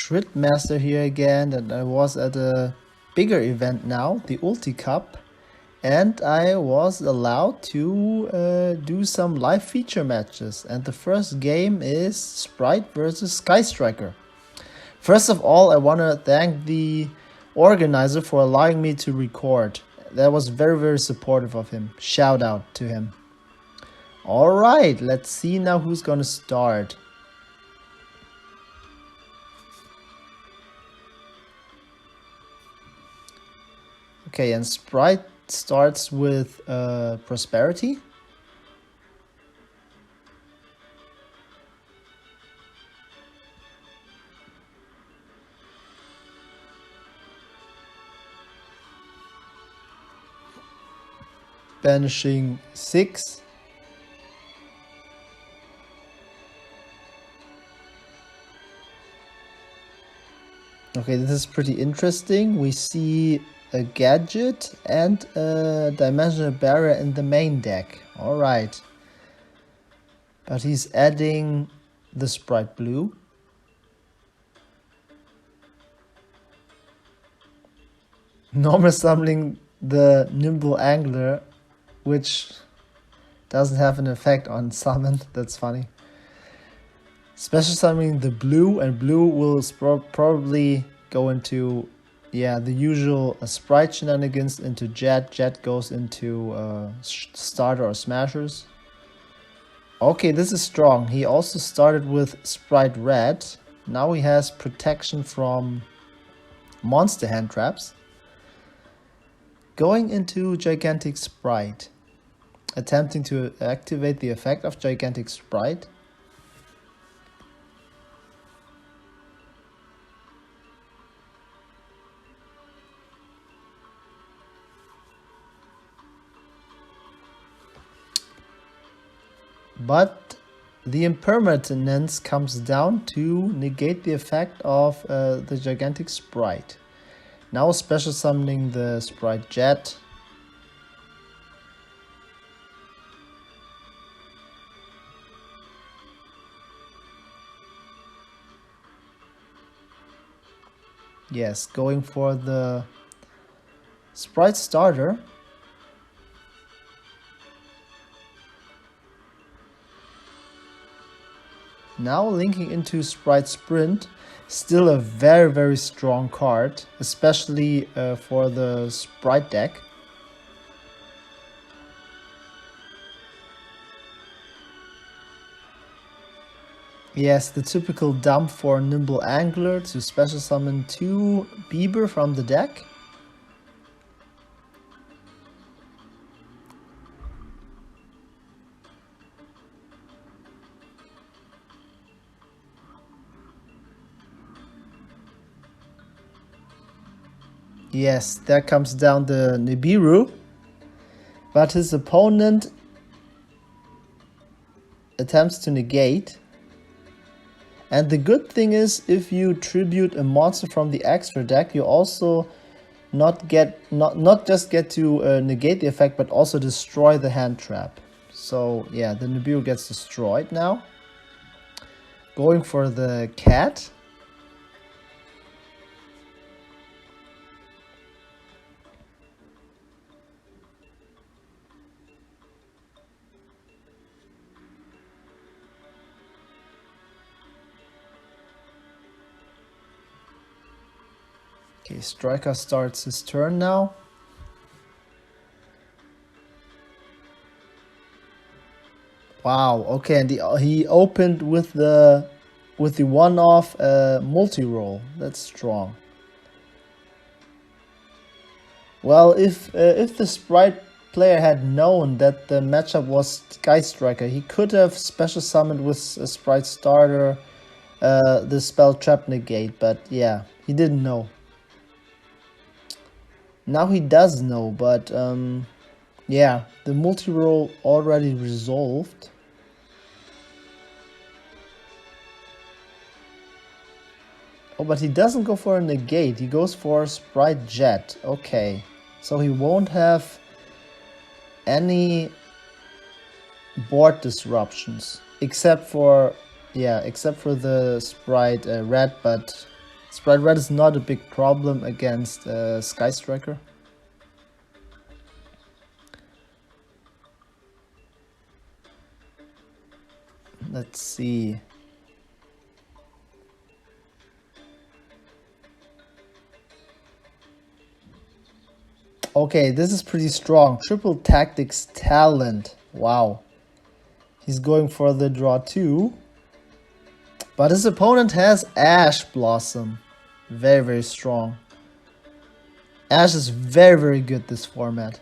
Shurit-Master here again, and I was at a bigger event now, the Ulti Cup, and I was allowed to do some live feature matches, and the first game is Spright versus Sky Striker. First of all, I want to thank the organizer for allowing me to record. That was very supportive of him. Shout out to him. Alright, let's see now who's gonna start. Okay, and Spright starts with Prosperity. Banishing 6. Okay, this is pretty interesting. We see a gadget and a dimensional barrier in the main deck. Alright. But he's adding the Spright blue. Normal summoning the Nimble Angler, which doesn't have an effect on summon. That's funny. Special summoning the blue, and blue will probably go into, yeah, the usual Spright shenanigans into Jet. Jet goes into starter or smashers. Okay, this is strong. He also started with Spright red. Now he has protection from monster hand traps. Going into Gigantic Spright. Attempting to activate the effect of Gigantic Spright. But the impermanence comes down to negate the effect of the Gigantic Spright. Now special summoning the Spright Jet. Yes, going for the Spright starter. Now linking into Spright Sprint, still a very strong card, especially for the Spright deck. Yes, the typical dump for Nimble Angler to special summon 2 Bieber from the deck. Yes, there comes down the Nibiru, but his opponent attempts to negate. And the good thing is, if you tribute a monster from the extra deck, you also not just get to negate the effect, but also destroy the hand trap. So yeah, the Nibiru gets destroyed now. Going for the cat. Okay, Striker starts his turn now. Wow, okay, and he opened with the one-off multi-roll. That's strong. Well, if the Spright player had known that the matchup was Sky Striker, he could have special summoned with a Spright starter the spell Trap Negate, but yeah, he didn't know. Now he does know, but yeah, the multi-roll already resolved. Oh, but he doesn't go for a negate, he goes for Spright Jet. Okay, so he won't have any board disruptions, except for the Spright red, but Spright Red is not a big problem against Sky Striker. Let's see. Okay, this is pretty strong. Triple Tactics Talent. Wow. He's going for the draw 2. But his opponent has Ash Blossom. Very, very strong. Ash is very, very good this format.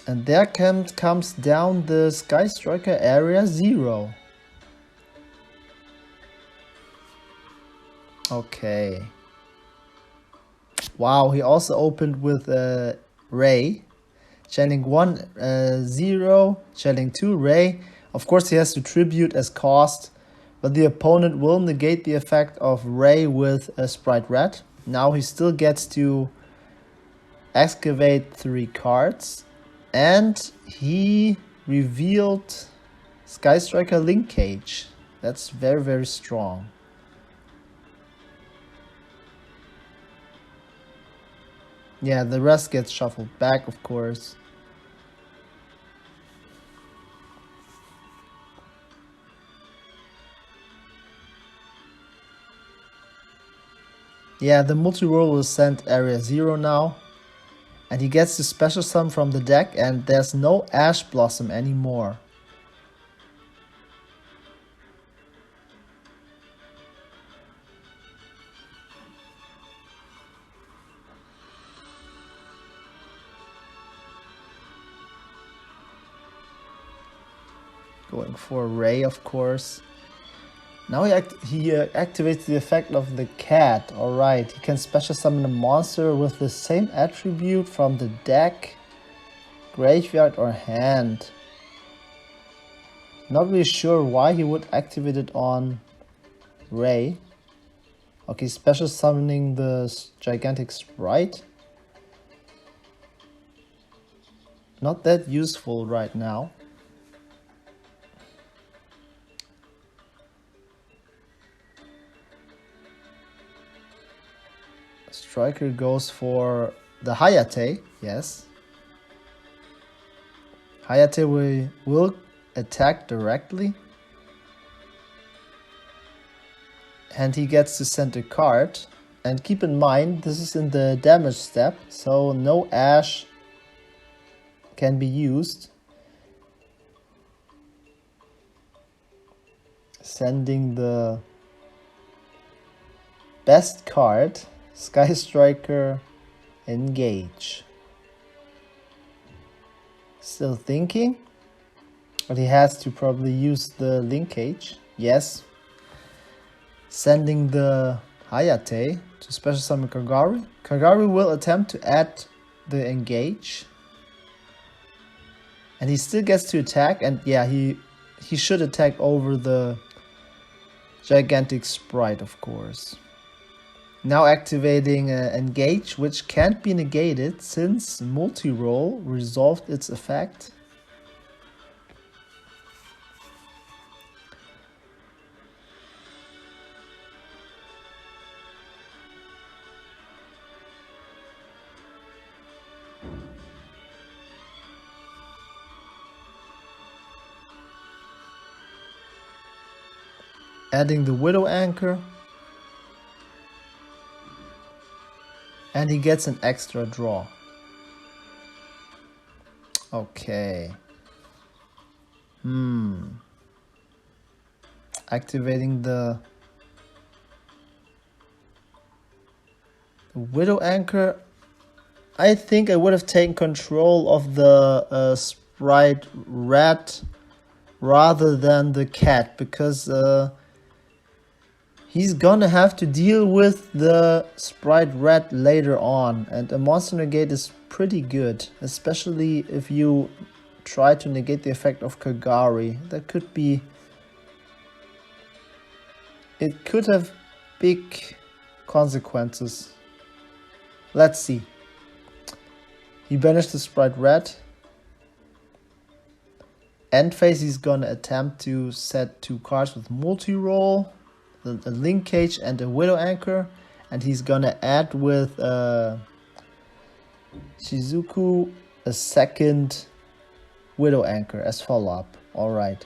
And there comes down the Sky Striker Area 0. Okay. Wow, he also opened with Ray. Channeling 1, 0, channeling 2, Ray. Of course he has to tribute as cost, but the opponent will negate the effect of Ray with a Spright Red. Now he still gets to excavate 3 cards. And he revealed Sky Striker Link Cage. That's very, very strong. Yeah, the rest gets shuffled back, of course. Yeah, the multi-roll will send Area 0 now. And he gets the special summon from the deck, and there's no Ash Blossom anymore. Going for Ray, of course. Now he activates the effect of the cat. Alright, he can special summon a monster with the same attribute from the deck, graveyard or hand. Not really sure why he would activate it on Ray. Okay, special summoning the gigantic Spright. Not that useful right now. Striker goes for the Hayate, yes. Hayate will attack directly. And he gets to send a card. And keep in mind, this is in the damage step, so no Ash can be used. Sending the best card. Sky Striker, Engage. Still thinking, but he has to probably use the linkage. Yes. Sending the Hayate to special summon Kagari. Kagari will attempt to add the Engage. And he still gets to attack, and yeah, he should attack over the gigantic Spright, of course. Now activating Engage, which can't be negated since multi-roll resolved its effect. Adding the Widow Anchor. And he gets an extra draw. Okay. Activating the Widow Anchor. I think I would have taken control of the Spright Red rather than the cat, because he's gonna have to deal with the Spright Red later on, and a monster negate is pretty good, especially if you try to negate the effect of Kagari. That could be... it could have big consequences. Let's see. He banished the Spright Red. End phase, he's gonna attempt to set 2 cards with multi-roll. a Link Cage and a Widow Anchor, and he's gonna add with Shizuku a second Widow Anchor as follow-up. Alright.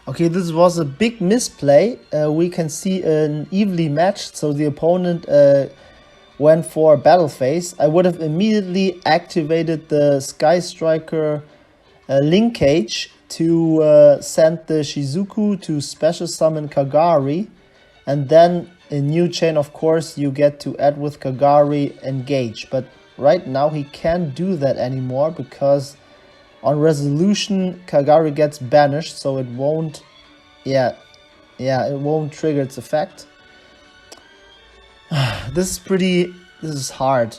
Okay, this was a big misplay. We can see an evenly matched, so the opponent went for battle phase. I would have immediately activated the Sky Striker Link Cage to send the Shizuku to special summon Kagari, and then in New Chain, of course, you get to add with Kagari Engage. But right now he can't do that anymore because on resolution Kagari gets banished, so it won't, it won't trigger its effect. This is hard.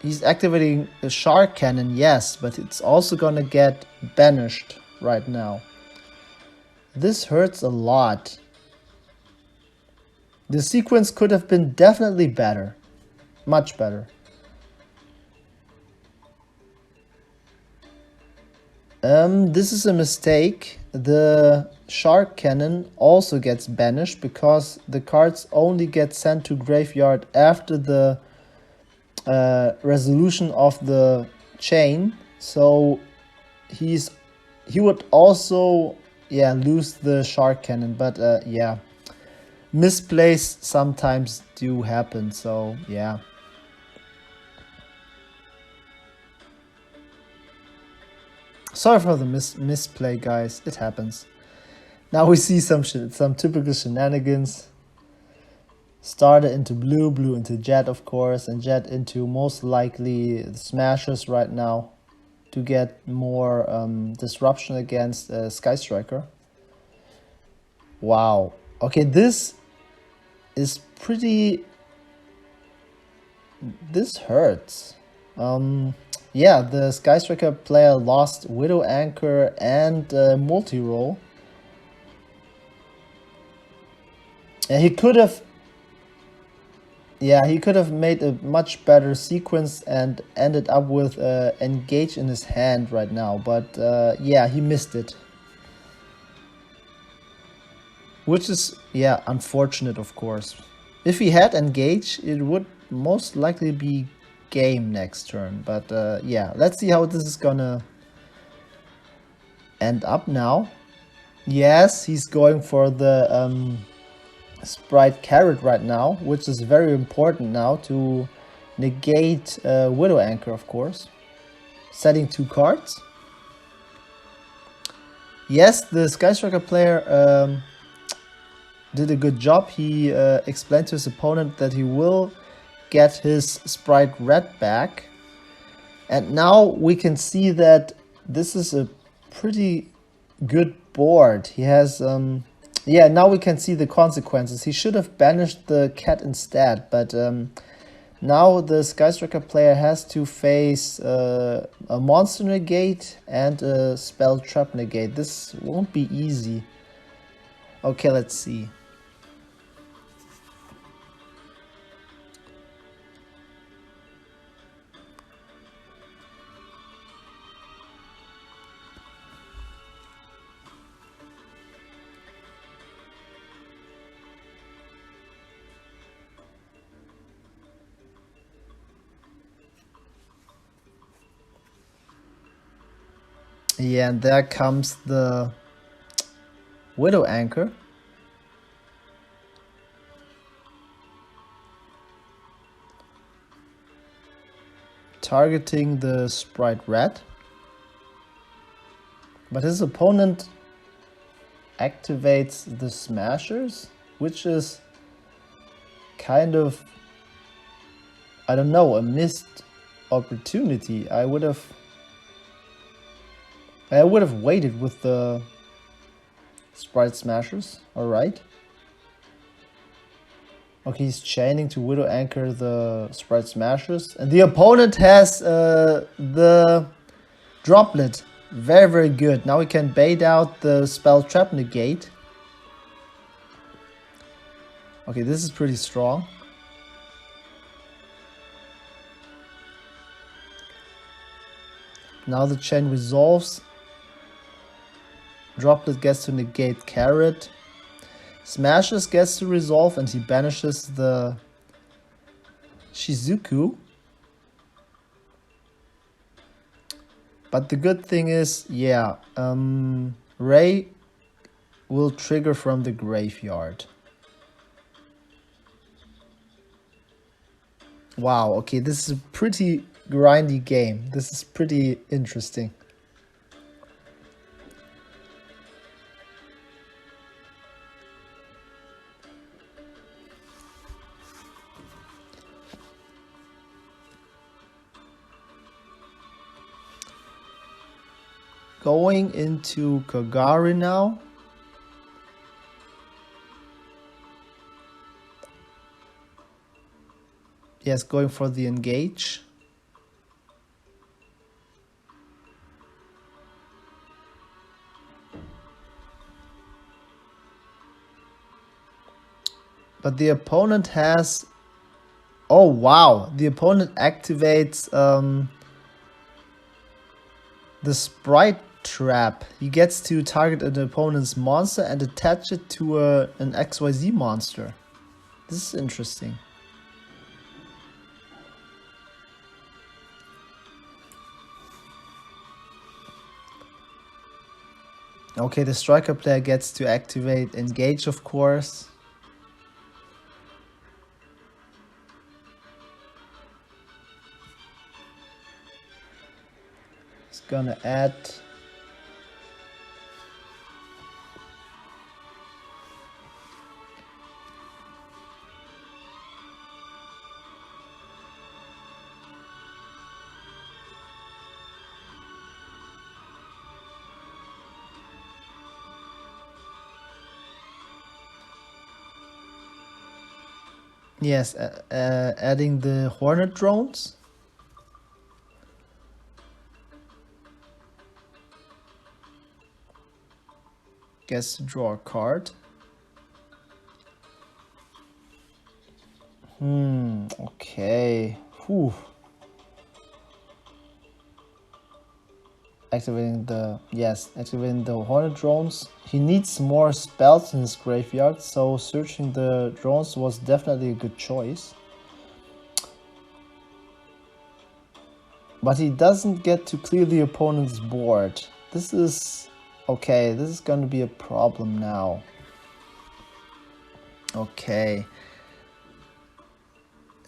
He's activating the Shark Cannon, yes, but it's also gonna get banished right now. This hurts a lot. The sequence could have been definitely better. Much better. This is a mistake. The Shark Cannon also gets banished because the cards only get sent to graveyard after the resolution of the chain. So he would also lose the Shark Cannon, but misplays sometimes do happen, so yeah. Sorry for the misplay, guys. It happens. Now we see some typical shenanigans. Starter into blue, blue into jet, of course, and jet into most likely the smashers right now to get more disruption against Sky Striker. Wow. Okay, this is pretty. This hurts. Yeah, the Sky Striker player lost Widow Anchor and multi-roll. He could have made a much better sequence and ended up with Engage in his hand right now, but he missed it. Which is, unfortunate, of course. If he had Engage, it would most likely be game next turn, but let's see how this is gonna end up now. Yes, he's going for the Spright Carrot right now, which is very important now to negate Widow Anchor, of course. Setting 2 cards. Yes, the Sky Striker player did a good job. He explained to his opponent that he will get his Spright Red back. And now we can see that this is a pretty good board. He has, now we can see the consequences. He should have banished the cat instead, but now the Sky Striker player has to face a monster negate and a spell trap negate. This won't be easy. Okay, let's see. Yeah, and there comes the Widow Anchor. Targeting the Spright Red. But his opponent activates the Smashers, which is kind of, I don't know, a missed opportunity. I would have waited with the Spright Smashers. Alright. Okay, he's chaining to Widow Anchor the Spright Smashers. And the opponent has the Droplet. Very, very good. Now we can bait out the Spell Trap Negate. Okay, this is pretty strong. Now the chain resolves. Droplet gets to negate carrot. Smashes gets to resolve and he banishes the Shizuku. But the good thing is, yeah, Ray will trigger from the graveyard. Wow, okay, this is a pretty grindy game. This is pretty interesting. Going into Kagari now. Yes, going for the engage. But the opponent has... Oh wow, the opponent activates the Spright trap. He gets to target an opponent's monster and attach it to an XYZ monster. This is interesting. Okay, the striker player gets to activate engage, of course. He's gonna add... Yes, adding the Hornet drones. Gets to draw a card. Okay. Whew. Activating the Hornet drones. He needs more spells in his graveyard, so searching the drones was definitely a good choice. But he doesn't get to clear the opponent's board. This is... okay, this is going to be a problem now. Okay.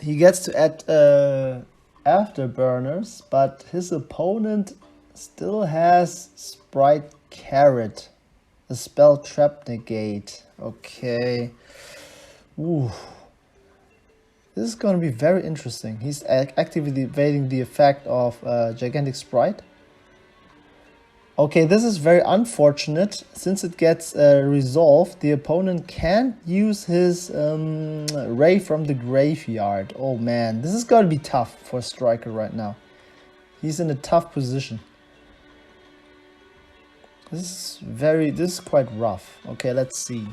He gets to add afterburners, but his opponent still has Spright Carrot, a spell trap negate. Okay. Ooh. This is going to be very interesting. He's activating the effect of Gigantic Spright. Okay, this is very unfortunate. Since it gets resolved, the opponent can't use his Ray from the graveyard. Oh man, this is going to be tough for Striker right now. He's in a tough position. This is quite rough. Okay, let's see.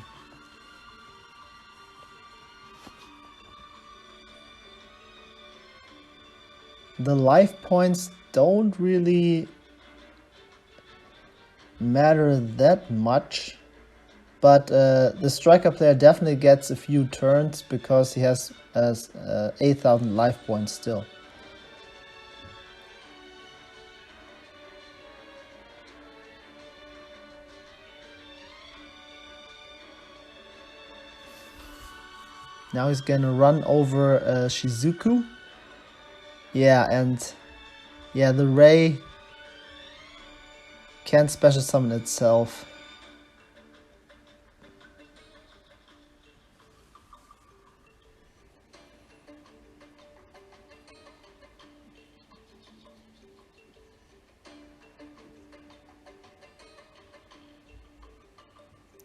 The life points don't really matter that much, but the striker player definitely gets a few turns because he has 8,000 life points still. Now he's gonna run over Shizuku. Yeah, and yeah, the Ray can't special summon itself.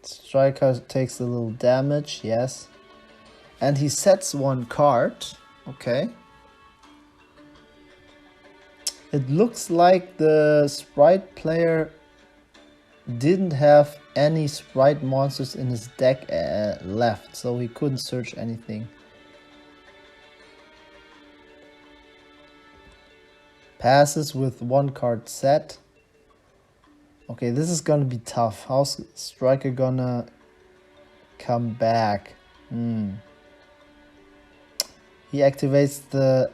Striker takes a little damage, yes. And he sets one card. Okay. It looks like the Spright player didn't have any Spright monsters in his deck left, so he couldn't search anything. passes with 1 card set. Okay, this is gonna be tough. How's Striker gonna come back? He activates the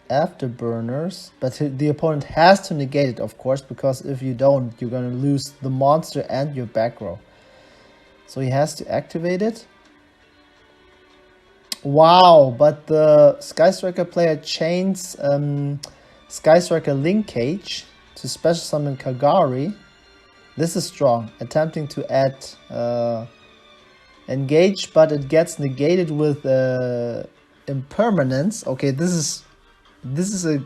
afterburners, but the opponent has to negate it, of course, because if you don't, you're gonna lose the monster and your back row. So he has to activate it. Wow, but the Sky Striker player chains Sky Striker Linkage to special summon Kagari. This is strong. Attempting to add engage, but it gets negated with impermanence. Okay, this is an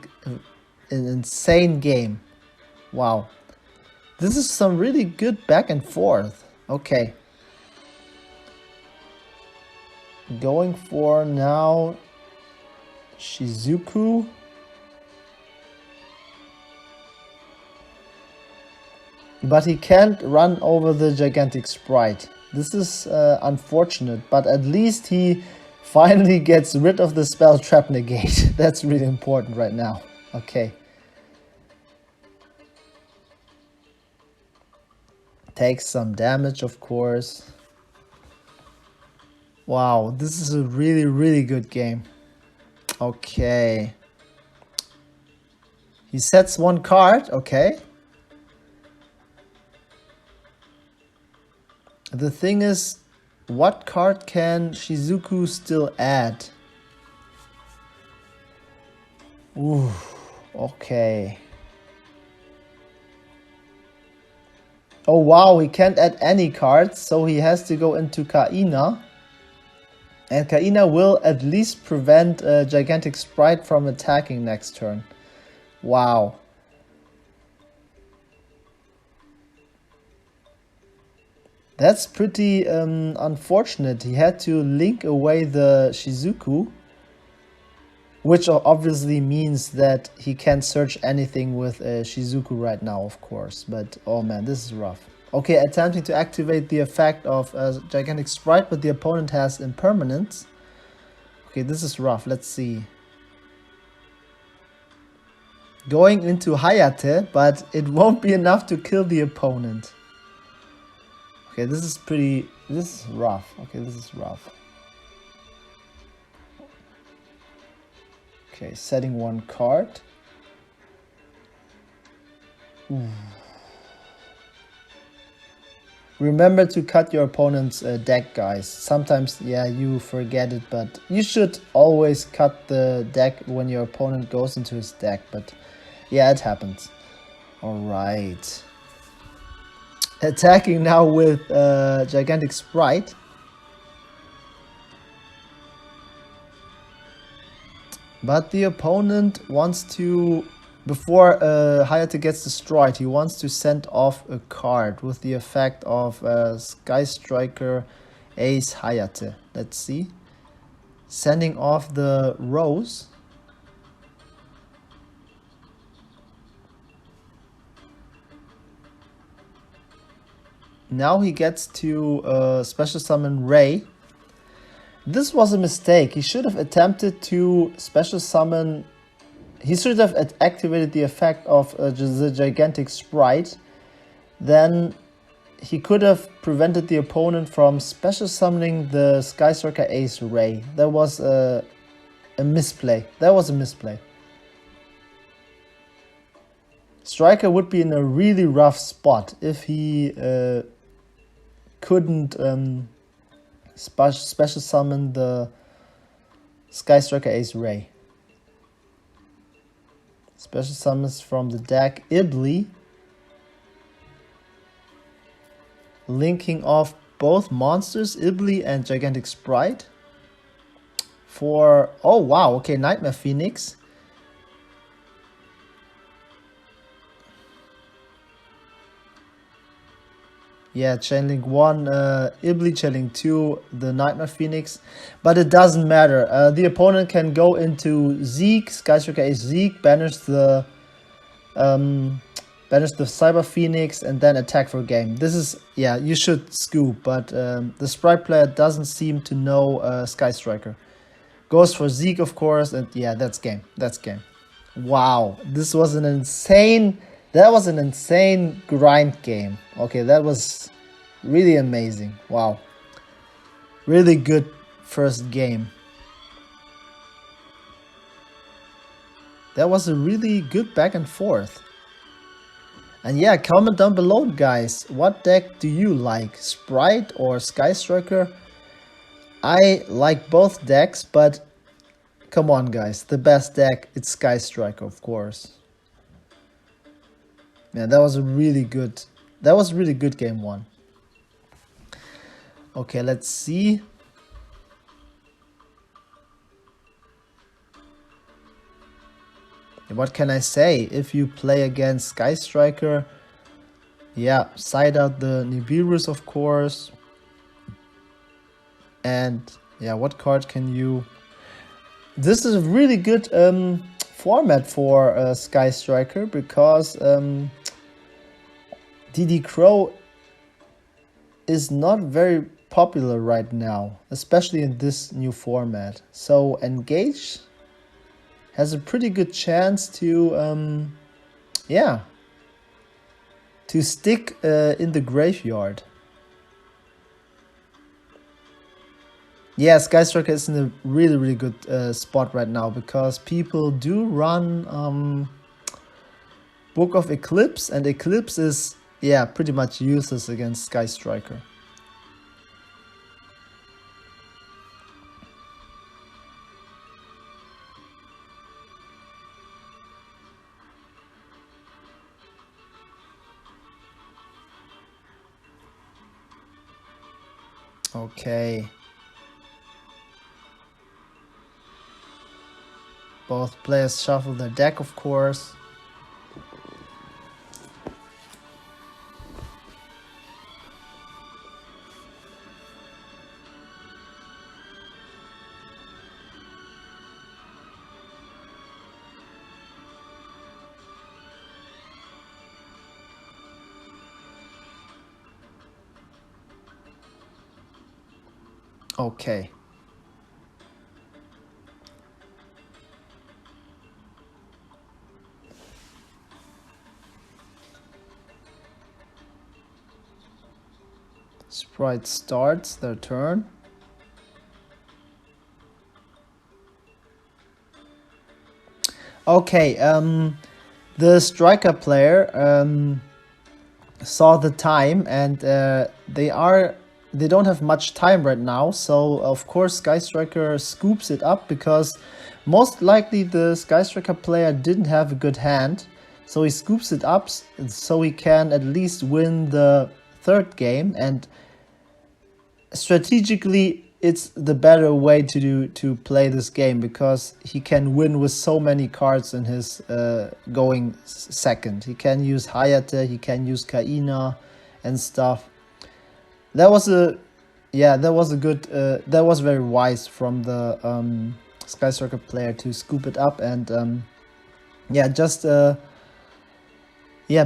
insane game. Wow, this is some really good back and forth. Okay, going for now Shizuku. But he can't run over the gigantic Spright. This is unfortunate, but at least he finally gets rid of the spell trap negate. That's really important right now. Okay. Takes some damage, of course. Wow, this is a really, really good game. Okay. He sets 1 card, okay. The thing is, what card can Shizuku still add? Ooh, okay. Oh wow, he can't add any cards, so he has to go into Kaina. And Kaina will at least prevent Gigantic Spright from attacking next turn. Wow. That's pretty unfortunate. He had to link away the Shizuku, which obviously means that he can't search anything with Shizuku right now, of course. But oh man, this is rough. Okay, attempting to activate the effect of Gigantic Spright, but the opponent has impermanence. Okay, this is rough. Let's see. Going into Hayate, but it won't be enough to kill the opponent. Okay, this is rough. Okay, this is rough. Okay, setting 1 card. Ooh. Remember to cut your opponent's deck, guys. Sometimes, yeah, you forget it, but you should always cut the deck when your opponent goes into his deck. But yeah, it happens. Alright. Attacking now with Gigantic Spright. But the opponent wants to, before Hayate gets destroyed, he wants to send off a card with the effect of Sky Striker Ace Hayate. Let's see. Sending off the Rose. Now he gets to special summon Ray. This was a mistake. He should have attempted to special summon. He should have activated the effect of the Gigantic Spright. Then he could have prevented the opponent from special summoning the Sky Striker Ace Ray. That was a misplay. That was a misplay. Striker would be in a really rough spot if he couldn't special summon the Sky Striker Ace Ray. Special summons from the deck Ibli. Linking off both monsters, Ibli and Gigantic Spright. For, oh wow, okay, Nightmare Phoenix. Yeah, Chainlink 1, Ibli, Chainlink 2, the Nightmare Phoenix. But it doesn't matter. The opponent can go into Zeke, Sky Striker Ace Zeke, banish the Cyber Phoenix, and then attack for game. This is, yeah, you should scoop, but the Sprite player doesn't seem to know Sky Striker. Goes for Zeke, of course, and yeah, that's game. That's game. Wow, this was an insane, that was an insane grind game. Okay, that was really amazing. Wow. Really good first game. That was a really good back and forth. And yeah, comment down below, guys. What deck do you like? Spright or Sky Striker? I like both decks, but come on, guys. The best deck, it's Sky Striker, of course. Yeah, that was a really good. That was really good game one. Okay, let's see. What can I say? If you play against Sky Striker, yeah, side out the Nibiru's, of course. And yeah, what card can you... This is a really good format for Sky Striker because DD Crow is not very popular right now, especially in this new format. So Engage has a pretty good chance to, yeah, to stick in the graveyard. Yeah, Sky Striker is in a really, really good spot right now because people do run Book of Eclipse, and Eclipse is, yeah, pretty much useless against Sky Striker. Okay. Both players shuffle their deck, of course. Okay. Spright starts their turn. Okay, the striker player saw the time, and they don't have much time right now, so of course Sky Striker scoops it up because most likely the Sky Striker player didn't have a good hand, so he scoops it up so he can at least win the third game. And strategically it's the better way to play this game because he can win with so many cards in his going second. He can use Hayate, he can use Kaina and stuff. That was a good that was very wise from the Sky Striker player to scoop it up and yeah, just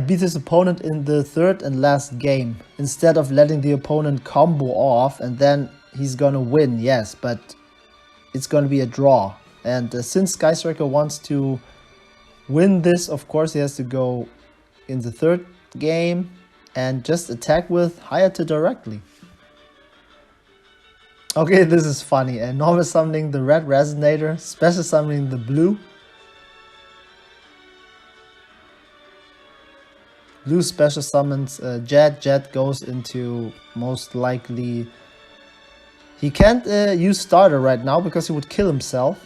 beat his opponent in the third and last game instead of letting the opponent combo off and then he's gonna win. Yes, but it's gonna be a draw. And since Sky Striker wants to win this, of course he has to go in the third game and just attack with Hayate directly. Okay, this is funny. And normal summoning the red resonator, special summoning the blue. Blue special summons Jet. Jet goes into most likely... He can't use starter right now because he would kill himself.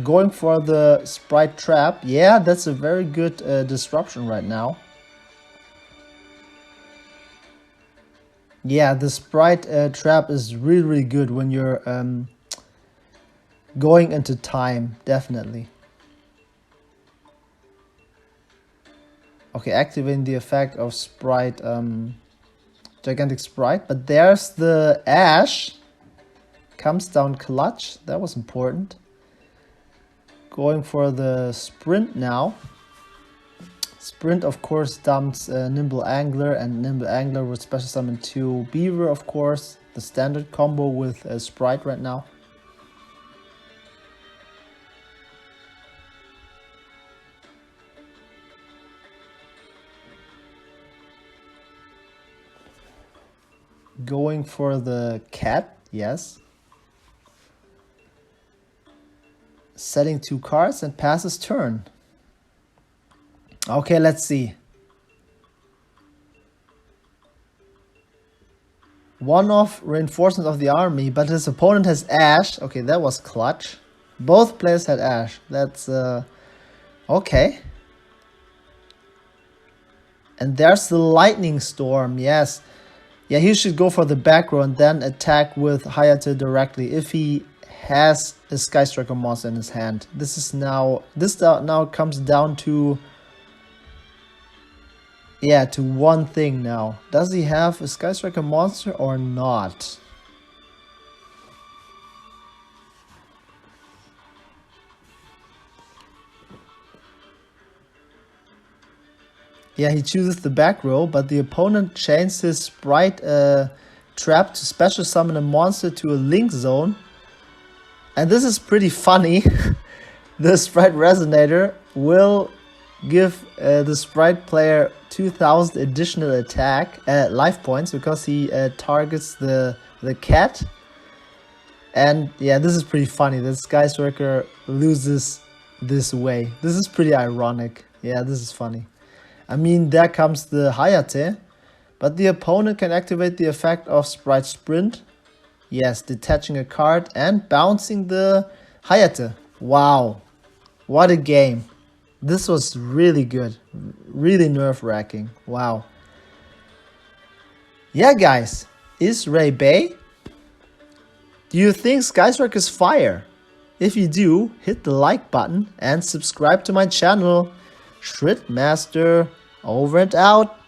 Going for the Spright trap. Yeah, that's a very good disruption right now. Yeah, the Spright trap is really, really good when you're going into time, definitely. Okay, activating the effect of Spright, Gigantic Spright, but there's the Ash. Comes down clutch, that was important. Going for the Sprint now. Sprint, of course, dumps Nimble Angler, and Nimble Angler would special summon 2 Beaver, of course. The standard combo with Spright right now. going for the cat, yes. Setting 2 cards and passes turn. Okay, let's see. One-off reinforcement of the army, but his opponent has Ash. Okay, that was clutch. Both players had Ash. That's okay. And there's the Lightning Storm, yes. Yeah, he should go for the back row and then attack with Hayate directly if he has a Sky Striker monster in his hand. This now comes down to, yeah, to one thing now. Does he have a Sky Striker monster or not? Yeah, he chooses the back row, but the opponent chains his Spright trap to special summon a monster to a link zone. And this is pretty funny. The Spright Resonator will give the Spright player 2000 additional attack life points because he targets the cat. And yeah, this is pretty funny. The Sky Striker loses this way. This is pretty ironic. Yeah, this is funny. I mean, there comes the Hayate, but the opponent can activate the effect of Spright Sprint. Yes, detaching a card and bouncing the Hayate. Wow, what a game. This was really good, really nerve-wracking. Wow. Yeah, guys, is Ray Bay? Do you think Sky Striker is fire? If you do, hit the like button and subscribe to my channel. Shurit-Master, over and out.